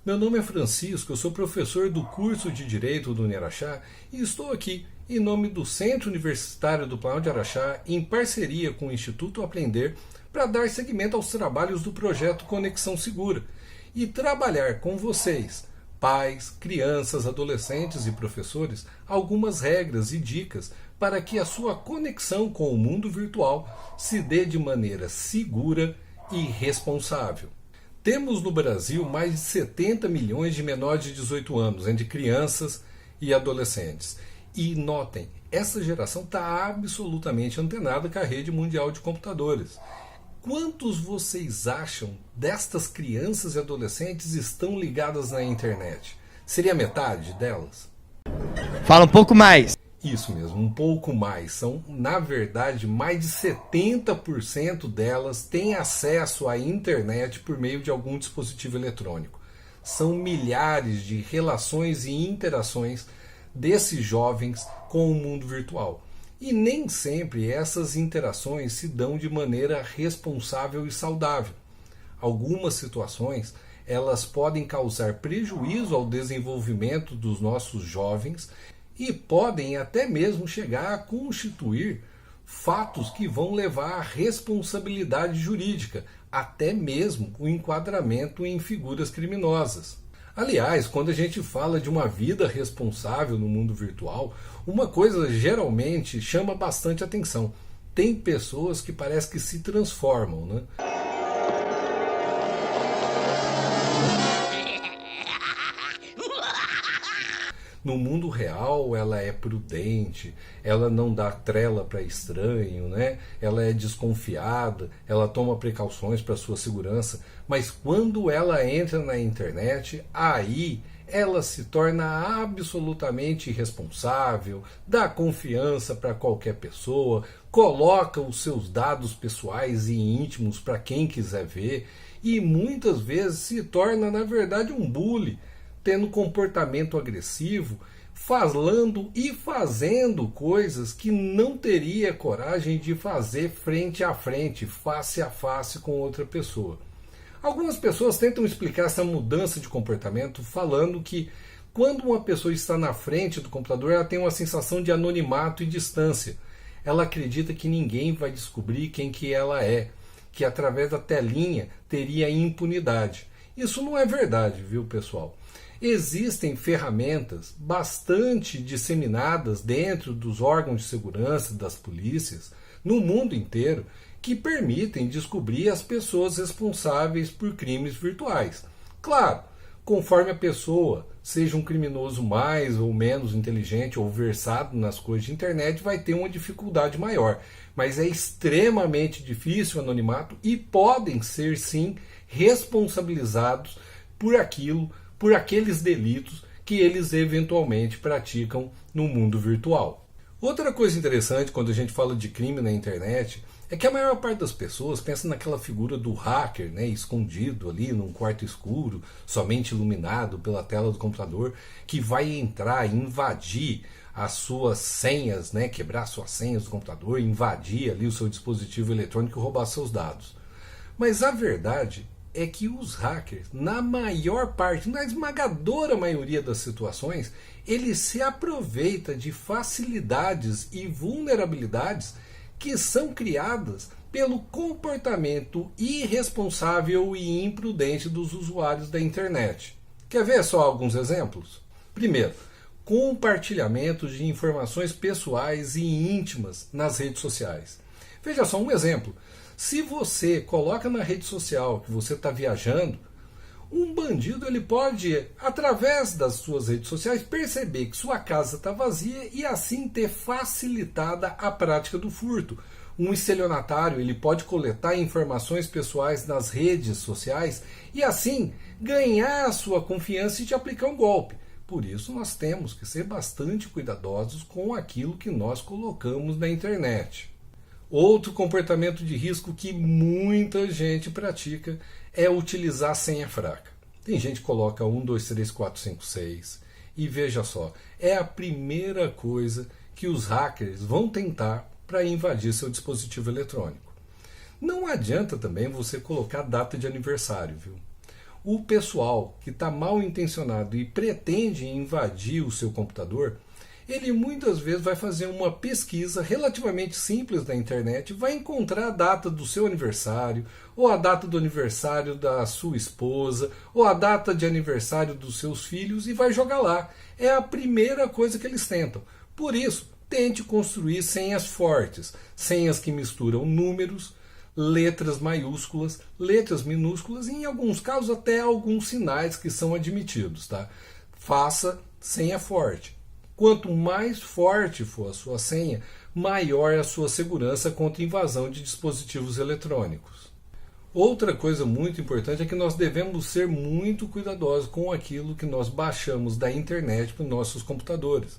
Meu nome é Francisco, eu sou professor do curso de Direito do Uniaraxá e estou aqui em nome do Centro Universitário do Planalto de Araxá, em parceria com o Instituto Aprender, para dar seguimento aos trabalhos do projeto Conexão Segura e trabalhar com vocês, pais, crianças, adolescentes e professores, algumas regras e dicas para que a sua conexão com o mundo virtual se dê de maneira segura e responsável. Temos no Brasil mais de 70 milhões de menores de 18 anos, entre crianças e adolescentes. E notem, essa geração está absolutamente antenada com a rede mundial de computadores. Quantos vocês acham destas crianças e adolescentes estão ligadas na internet? Seria metade delas? Fala um pouco mais. Isso mesmo, um pouco mais. São, na verdade, mais de 70% delas têm acesso à internet por meio de algum dispositivo eletrônico. São milhares de relações e interações desses jovens com o mundo virtual. E nem sempre essas interações se dão de maneira responsável e saudável. Algumas situações, elas podem causar prejuízo ao desenvolvimento dos nossos jovens e podem até mesmo chegar a constituir fatos que vão levar à responsabilidade jurídica, até mesmo o enquadramento em figuras criminosas. Aliás, quando a gente fala de uma vida responsável no mundo virtual, uma coisa geralmente chama bastante atenção. Tem pessoas que parece que se transformam, né? No mundo real, ela é prudente, ela não dá trela para estranho, né? Ela é desconfiada, ela toma precauções para sua segurança, mas quando ela entra na internet, aí ela se torna absolutamente irresponsável, dá confiança para qualquer pessoa, coloca os seus dados pessoais e íntimos para quem quiser ver e muitas vezes se torna, na verdade, um bully, tendo comportamento agressivo, falando e fazendo coisas que não teria coragem de fazer frente a frente, face a face com outra pessoa. Algumas pessoas tentam explicar essa mudança de comportamento falando que quando uma pessoa está na frente do computador, ela tem uma sensação de anonimato e distância. Ela acredita que ninguém vai descobrir quem que ela é, que através da telinha teria impunidade. Isso não é verdade, viu, pessoal? Existem ferramentas bastante disseminadas dentro dos órgãos de segurança das polícias no mundo inteiro que permitem descobrir as pessoas responsáveis por crimes virtuais. Claro, conforme a pessoa seja um criminoso mais ou menos inteligente ou versado nas coisas de internet, vai ter uma dificuldade maior. Mas é extremamente difícil o anonimato e podem ser sim responsabilizados por aqueles delitos que eles eventualmente praticam no mundo virtual. Outra coisa interessante quando a gente fala de crime na internet é que a maior parte das pessoas pensa naquela figura do hacker, né, escondido ali num quarto escuro, somente iluminado pela tela do computador, que vai entrar e invadir as suas senhas, né, quebrar suas senhas do computador, invadir ali o seu dispositivo eletrônico e roubar seus dados. Mas a verdade é que os hackers, na maior parte, na esmagadora maioria das situações, eles se aproveitam de facilidades e vulnerabilidades que são criadas pelo comportamento irresponsável e imprudente dos usuários da internet. Quer ver só alguns exemplos? Primeiro, compartilhamento de informações pessoais e íntimas nas redes sociais. Veja só um exemplo. Se você coloca na rede social que você está viajando, um bandido ele pode, através das suas redes sociais, perceber que sua casa está vazia e assim ter facilitada a prática do furto. Um estelionatário ele pode coletar informações pessoais nas redes sociais e assim ganhar a sua confiança e te aplicar um golpe. Por isso nós temos que ser bastante cuidadosos com aquilo que nós colocamos na internet. Outro comportamento de risco que muita gente pratica é utilizar senha fraca. Tem gente que coloca 1, 2, 3, 4, 5, 6 e veja só, é a primeira coisa que os hackers vão tentar para invadir seu dispositivo eletrônico. Não adianta também você colocar data de aniversário, viu? O pessoal que está mal intencionado e pretende invadir o seu computador, ele muitas vezes vai fazer uma pesquisa relativamente simples na internet, vai encontrar a data do seu aniversário, ou a data do aniversário da sua esposa, ou a data de aniversário dos seus filhos e vai jogar lá. É a primeira coisa que eles tentam. Por isso, tente construir senhas fortes, senhas que misturam números, letras maiúsculas, letras minúsculas e em alguns casos até alguns sinais que são admitidos. Tá? Faça senha forte. Quanto mais forte for a sua senha, maior é a sua segurança contra invasão de dispositivos eletrônicos. Outra coisa muito importante é que nós devemos ser muito cuidadosos com aquilo que nós baixamos da internet para os nossos computadores.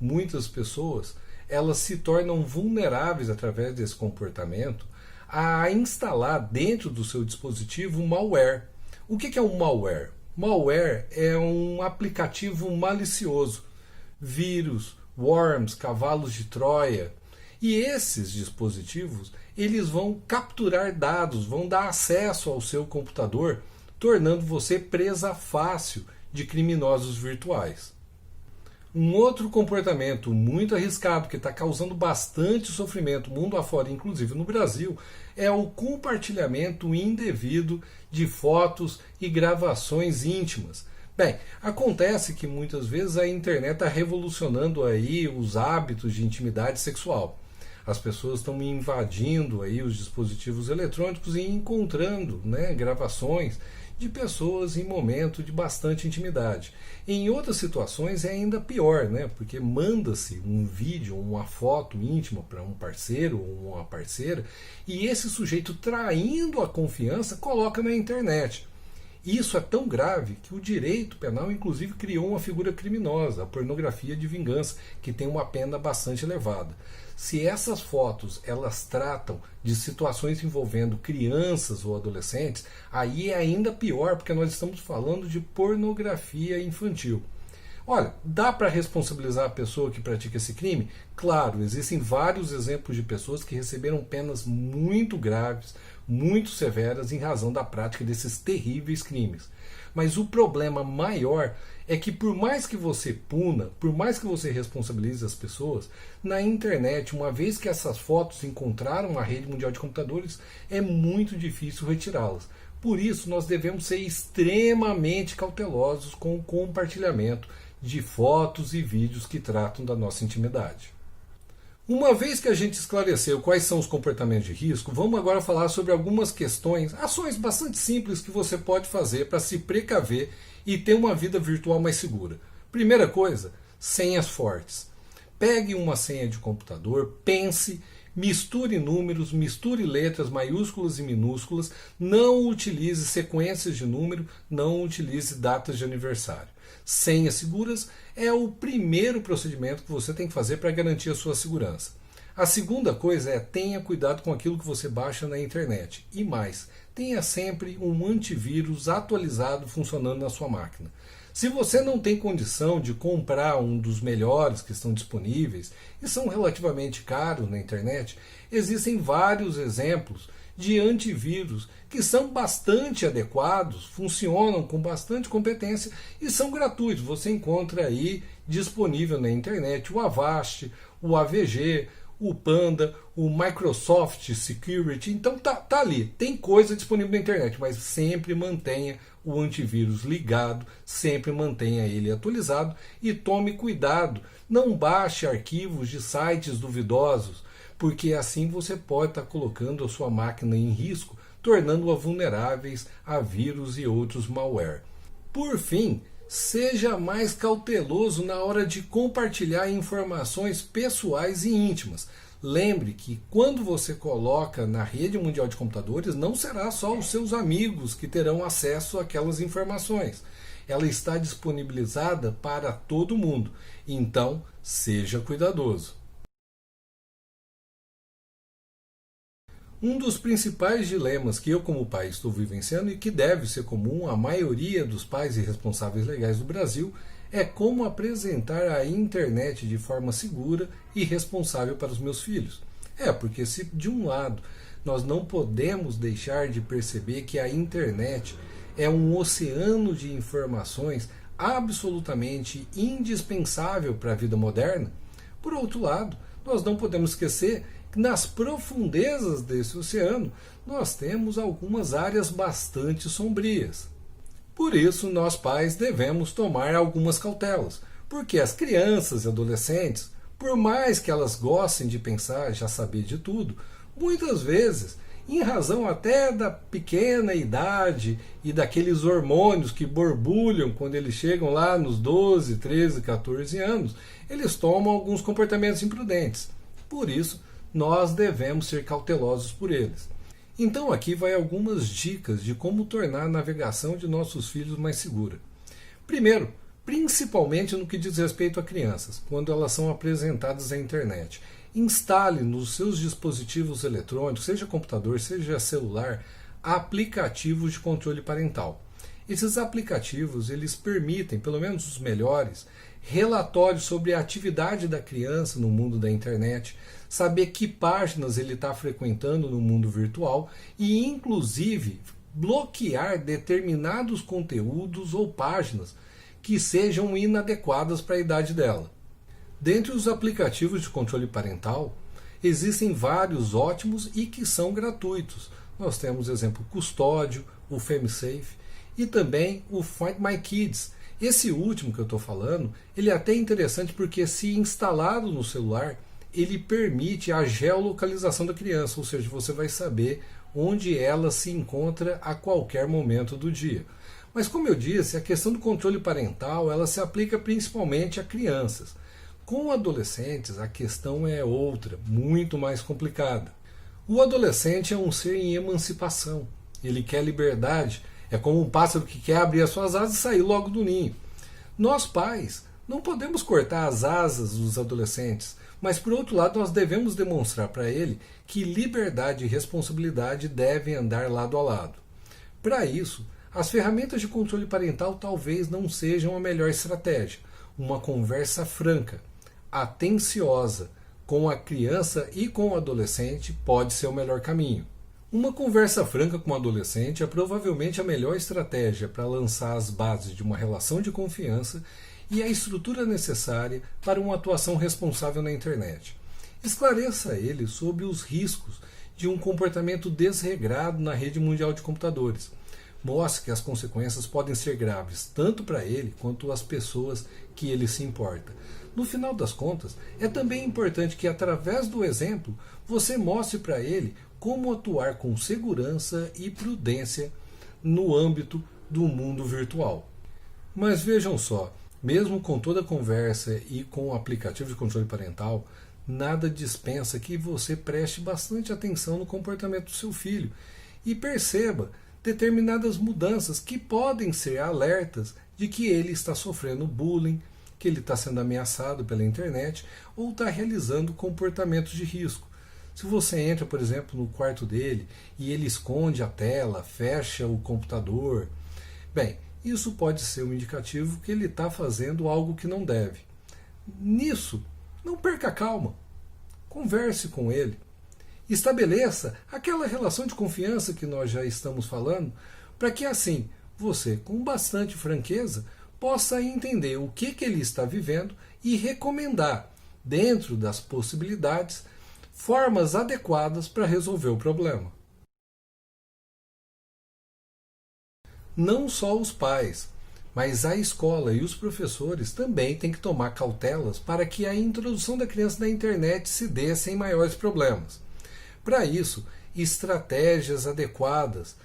Muitas pessoas elas se tornam vulneráveis através desse comportamento a instalar dentro do seu dispositivo um malware. O que é um malware? Malware é um aplicativo malicioso. Vírus, worms, cavalos de Troia. E esses dispositivos, eles vão capturar dados, vão dar acesso ao seu computador, tornando você presa fácil de criminosos virtuais. Um outro comportamento muito arriscado que está causando bastante sofrimento mundo afora, inclusive no Brasil, é o compartilhamento indevido de fotos e gravações íntimas. Bem, acontece que muitas vezes a internet está revolucionando aí os hábitos de intimidade sexual. As pessoas estão invadindo aí os dispositivos eletrônicos e encontrando, gravações de pessoas em momento de bastante intimidade. Em outras situações é ainda pior, porque manda-se um vídeo, uma foto íntima para um parceiro ou uma parceira e esse sujeito, traindo a confiança, coloca na internet. Isso é tão grave que o direito penal inclusive criou uma figura criminosa, a pornografia de vingança, que tem uma pena bastante elevada. Se essas fotos elas tratam de situações envolvendo crianças ou adolescentes, aí é ainda pior, porque nós estamos falando de pornografia infantil. Olha, dá para responsabilizar a pessoa que pratica esse crime? Claro, existem vários exemplos de pessoas que receberam penas muito graves, muito severas em razão da prática desses terríveis crimes. Mas o problema maior é que por mais que você puna, por mais que você responsabilize as pessoas, na internet, uma vez que essas fotos encontraram a rede mundial de computadores, é muito difícil retirá-las. Por isso, nós devemos ser extremamente cautelosos com o compartilhamento de fotos e vídeos que tratam da nossa intimidade. Uma vez que a gente esclareceu quais são os comportamentos de risco, vamos agora falar sobre algumas questões, ações bastante simples que você pode fazer para se precaver e ter uma vida virtual mais segura. Primeira coisa, senhas fortes. Pegue uma senha de computador, pense, misture números, misture letras maiúsculas e minúsculas, não utilize sequências de número, não utilize datas de aniversário. Senhas seguras é o primeiro procedimento que você tem que fazer para garantir a sua segurança. A segunda coisa é tenha cuidado com aquilo que você baixa na internet. E mais, tenha sempre um antivírus atualizado funcionando na sua máquina. Se você não tem condição de comprar um dos melhores que estão disponíveis e são relativamente caros na internet, existem vários exemplos de antivírus que são bastante adequados, funcionam com bastante competência e são gratuitos. Você encontra aí disponível na internet o Avast, o AVG, o Panda, o Microsoft Security. Então tá ali, tem coisa disponível na internet, mas sempre mantenha o antivírus ligado, sempre mantenha ele atualizado e tome cuidado, não baixe arquivos de sites duvidosos, porque assim você pode estar colocando a sua máquina em risco, tornando-a vulneráveis a vírus e outros malware. Por fim, seja mais cauteloso na hora de compartilhar informações pessoais e íntimas. Lembre que quando você coloca na rede mundial de computadores, não será só os seus amigos que terão acesso àquelas informações. Ela está disponibilizada para todo mundo. Então, seja cuidadoso. Um dos principais dilemas que eu como pai estou vivenciando e que deve ser comum à maioria dos pais e responsáveis legais do Brasil é como apresentar a internet de forma segura e responsável para os meus filhos. Porque se de um lado nós não podemos deixar de perceber que a internet é um oceano de informações absolutamente indispensável para a vida moderna. Por outro lado, nós não podemos esquecer que nas profundezas desse oceano nós temos algumas áreas bastante sombrias. Por isso, nós pais devemos tomar algumas cautelas, porque as crianças e adolescentes, por mais que elas gostem de pensar, já saber de tudo, muitas vezes, em razão até da pequena idade e daqueles hormônios que borbulham quando eles chegam lá nos 12, 13, 14 anos, eles tomam alguns comportamentos imprudentes. Por isso, nós devemos ser cautelosos por eles. Então aqui vai algumas dicas de como tornar a navegação de nossos filhos mais segura. Primeiro, principalmente no que diz respeito a crianças, quando elas são apresentadas à internet. Instale nos seus dispositivos eletrônicos, seja computador, seja celular, aplicativos de controle parental. Esses aplicativos, eles permitem, pelo menos os melhores, relatórios sobre a atividade da criança no mundo da internet, saber que páginas ele está frequentando no mundo virtual e, inclusive, bloquear determinados conteúdos ou páginas que sejam inadequadas para a idade dela. Dentre os aplicativos de controle parental, existem vários ótimos e que são gratuitos. Nós temos, exemplo, o Custódio, o FamiSafe e também o Find My Kids. Esse último que eu estou falando, ele é até interessante porque, se instalado no celular, ele permite a geolocalização da criança, ou seja, você vai saber onde ela se encontra a qualquer momento do dia. Mas, como eu disse, a questão do controle parental ela se aplica principalmente a crianças. Com adolescentes, a questão é outra, muito mais complicada. O adolescente é um ser em emancipação. Ele quer liberdade. É como um pássaro que quer abrir as suas asas e sair logo do ninho. Nós, pais, não podemos cortar as asas dos adolescentes, mas, por outro lado, nós devemos demonstrar para ele que liberdade e responsabilidade devem andar lado a lado. Para isso, as ferramentas de controle parental talvez não sejam a melhor estratégia. Uma conversa franca, atenciosa, com a criança e com o adolescente pode ser o melhor caminho. Uma conversa franca com o adolescente é provavelmente a melhor estratégia para lançar as bases de uma relação de confiança e a estrutura necessária para uma atuação responsável na internet. Esclareça a ele sobre os riscos de um comportamento desregrado na rede mundial de computadores. Mostre que as consequências podem ser graves, tanto para ele quanto as pessoas que ele se importa. No final das contas, é também importante que, através do exemplo, você mostre para ele como atuar com segurança e prudência no âmbito do mundo virtual. Mas vejam só, mesmo com toda a conversa e com o aplicativo de controle parental, nada dispensa que você preste bastante atenção no comportamento do seu filho e perceba determinadas mudanças que podem ser alertas de que ele está sofrendo bullying, que ele está sendo ameaçado pela internet ou está realizando comportamentos de risco. Se você entra, por exemplo, no quarto dele e ele esconde a tela, fecha o computador, bem, isso pode ser um indicativo que ele está fazendo algo que não deve. Nisso, não perca a calma. Converse com ele. Estabeleça aquela relação de confiança que nós já estamos falando, para que assim você, com bastante franqueza, possa entender o que ele está vivendo e recomendar, dentro das possibilidades, formas adequadas para resolver o problema. Não só os pais, mas a escola e os professores também têm que tomar cautelas para que a introdução da criança na internet se dê sem maiores problemas. Para isso, estratégias adequadas,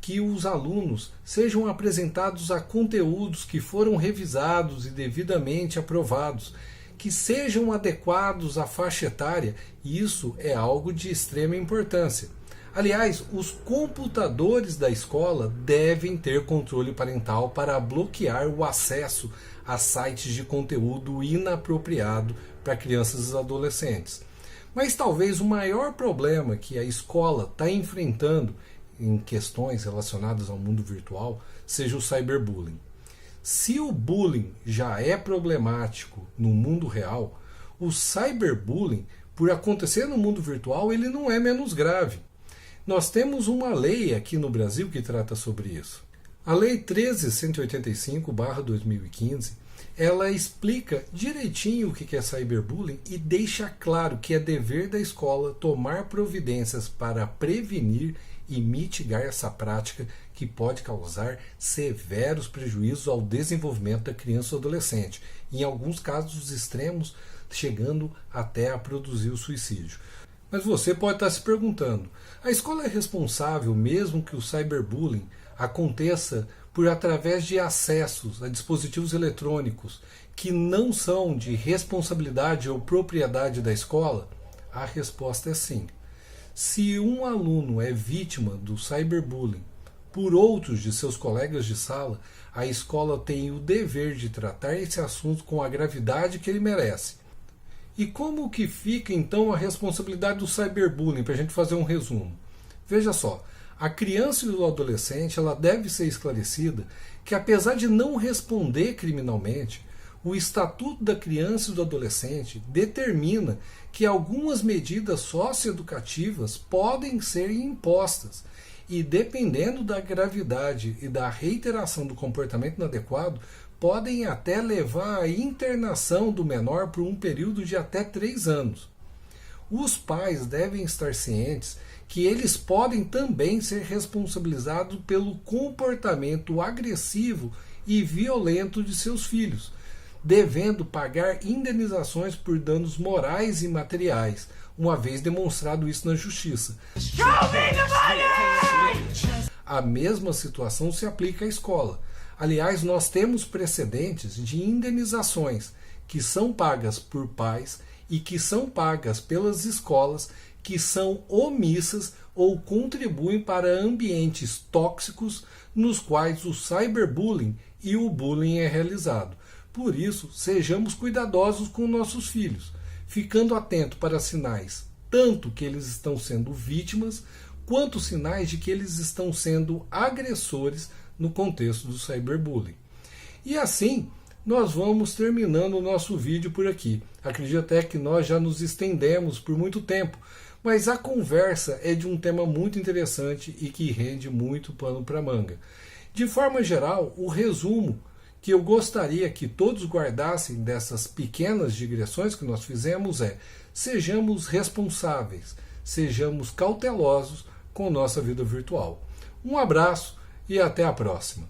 que os alunos sejam apresentados a conteúdos que foram revisados e devidamente aprovados, que sejam adequados à faixa etária, isso é algo de extrema importância. Aliás, os computadores da escola devem ter controle parental para bloquear o acesso a sites de conteúdo inapropriado para crianças e adolescentes. Mas talvez o maior problema que a escola está enfrentando em questões relacionadas ao mundo virtual seja o cyberbullying. Se o bullying já é problemático no mundo real, o cyberbullying, por acontecer no mundo virtual, ele não é menos grave. Nós temos uma lei aqui no Brasil que trata sobre isso. A Lei 13.185/2015, ela explica direitinho o que é cyberbullying e deixa claro que é dever da escola tomar providências para prevenir e mitigar essa prática que pode causar severos prejuízos ao desenvolvimento da criança ou adolescente, em alguns casos extremos, chegando até a produzir o suicídio. Mas você pode estar se perguntando, a escola é responsável mesmo que o cyberbullying aconteça por através de acessos a dispositivos eletrônicos que não são de responsabilidade ou propriedade da escola? A resposta é sim. Se um aluno é vítima do cyberbullying por outros de seus colegas de sala, a escola tem o dever de tratar esse assunto com a gravidade que ele merece. E como que fica então a responsabilidade do cyberbullying, para a gente fazer um resumo? Veja só, a criança e o adolescente ela deve ser esclarecida que, apesar de não responder criminalmente, o Estatuto da Criança e do Adolescente determina que algumas medidas socioeducativas podem ser impostas e, dependendo da gravidade e da reiteração do comportamento inadequado, podem até levar à internação do menor por um período de até 3 anos. Os pais devem estar cientes que eles podem também ser responsabilizados pelo comportamento agressivo e violento de seus filhos, devendo pagar indenizações por danos morais e materiais, uma vez demonstrado isso na justiça. A mesma situação se aplica à escola. Aliás, nós temos precedentes de indenizações que são pagas por pais e que são pagas pelas escolas que são omissas ou contribuem para ambientes tóxicos nos quais o cyberbullying e o bullying é realizado. Por isso, sejamos cuidadosos com nossos filhos, ficando atento para sinais tanto que eles estão sendo vítimas, quanto sinais de que eles estão sendo agressores no contexto do cyberbullying. E assim, nós vamos terminando o nosso vídeo por aqui. Acredito até que nós já nos estendemos por muito tempo, mas a conversa é de um tema muito interessante e que rende muito pano para manga. De forma geral, o resumo que eu gostaria que todos guardassem dessas pequenas digressões que nós fizemos é: sejamos responsáveis, sejamos cautelosos com nossa vida virtual. Um abraço e até a próxima.